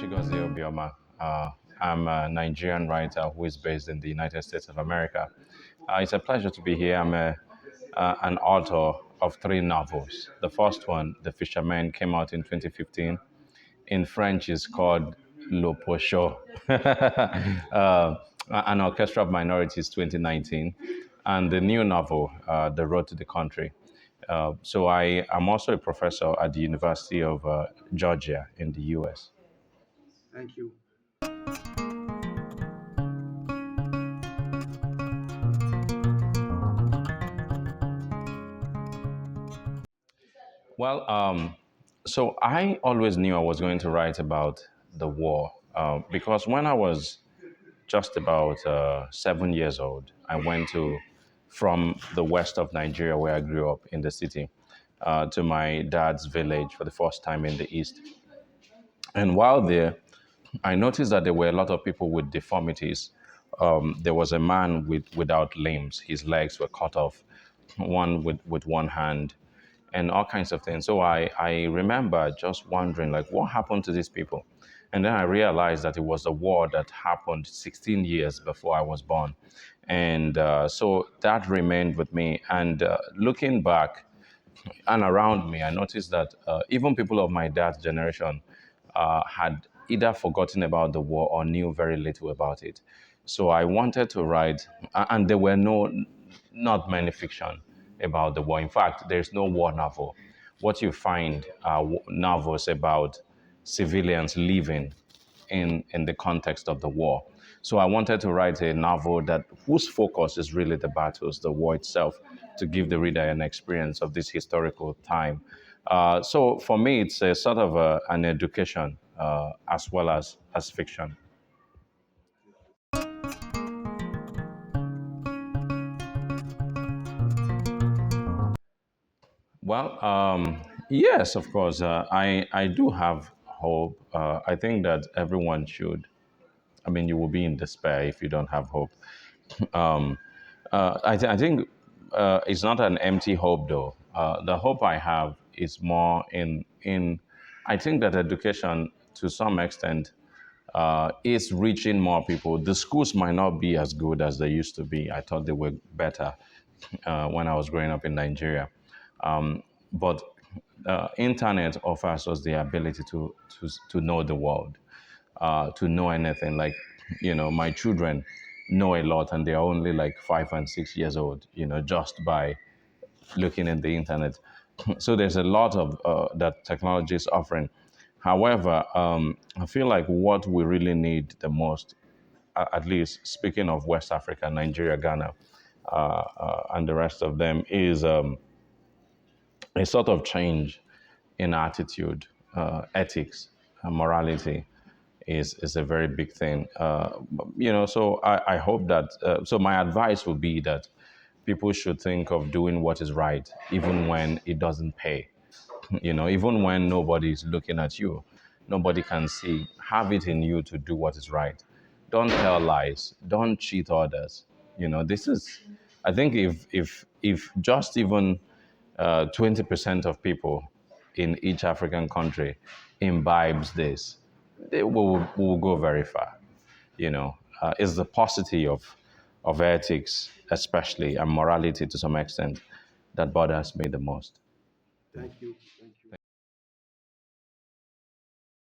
Chigozie Obioma. I'm a Nigerian writer who is based in the United States of America. It's a pleasure to be here. An author of three novels. The first one, The Fisherman, came out in 2015. In French, it's called Le Pochot, an Orchestra of Minorities 2019. And the new novel, The Road to the Country. So I am also a professor at the University of Georgia in the US. Thank you. Well, so I always knew I was going to write about the war because when I was just about 7 years old, I went from the west of Nigeria, where I grew up in the city, to my dad's village for the first time in the east. And while there, I noticed that there were a lot of people with deformities. There was a man without limbs; his legs were cut off, one with one hand, and all kinds of things. So I remember just wondering, like, what happened to these people? And then I realized that it was a war that happened 16 years before I was born. And so that remained with me. And looking back and around me, I noticed that even people of my dad's generation had either forgotten about the war or knew very little about it. So I wanted to write, and there were not many fiction about the war. In fact, there's no war novel. What you find are novels about civilians living in the context of the war. So I wanted to write a novel that whose focus is really the battles, the war itself, to give the reader an experience of this historical time. So for me, it's a sort of an education as well as fiction. Well, yes, of course. I do have hope. I think that everyone should. I mean, you will be in despair if you don't have hope. Um, I think it's not an empty hope, though. The hope I have is more in. I think that education, to some extent, is reaching more people. The schools might not be as good as they used to be. I thought they were better when I was growing up in Nigeria. But internet offers us the ability to know the world, to know anything. Like, my children know a lot, and they're only like 5 and 6 years old. Just by looking at the internet. So there's a lot of that technology is offering. However, I feel like what we really need the most, at least speaking of West Africa, Nigeria, Ghana, and the rest of them, is a sort of change in attitude, ethics, morality is a very big thing. So I hope that. So my advice would be that people should think of doing what is right, even when it doesn't pay. Even when nobody is looking at you, nobody can see. Have it in you to do what is right. Don't tell lies. Don't cheat others. This is. I think if just even 20% of people in each African country imbibes this, they will go very far. It's the paucity of ethics, especially, and morality to some extent, that bothers me the most. Thank you.